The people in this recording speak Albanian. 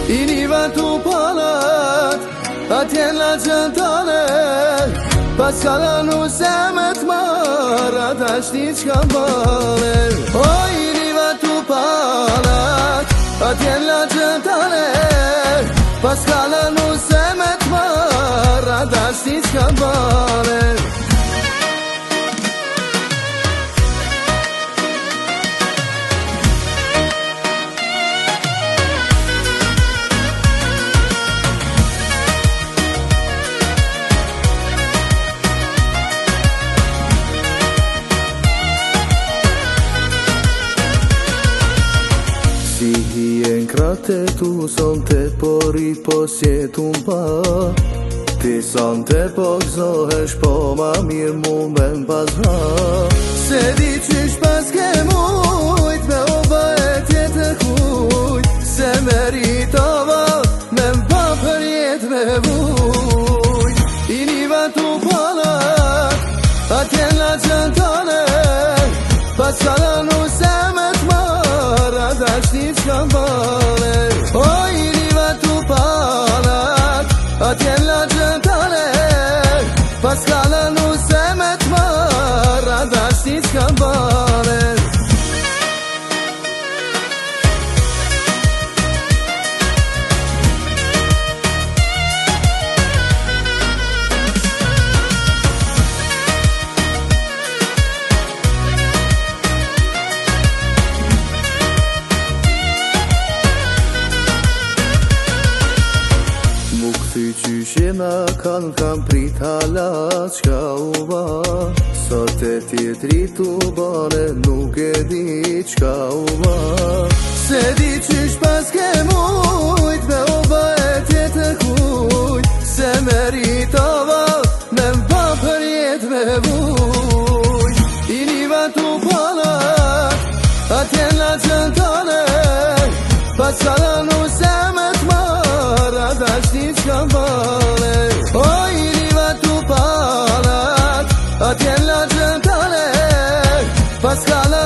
I niva tu palat, atjen la gjentane, pas kala nu se me t'mara, ta shti qka bale. O i niva tu palat, atjen la gjentane, pas kala nu se me t'mara, ta shti qka bale. Si hien krate tu sonte por I posjetum pa Ti sonte po gzohesh po ma mirë mu me m'pazra Se di qysh pas ke mujt me ova e tjetë kujt Se meritova me m'pa për jet me vujt I niva tu palat atjen la gjentane Pas kala nu se me t'mara ta shti qka bale O i niva tu palat atjen la gjentane Pas kala nu se me t'mara ta shti qka bale Ty qyshina kam prit halat qka u ba Sot e tjetri tu bane nuk e di qka u ba Se di qysh pas ke mujt me ova e tjetë kujt Se meritova me m'pa për jet me vujt I niva tu palat atjen la gjentane Pas kala nu se me t'mara ta shti qka bale O i niva tu palat atjen la gjentane Pas kala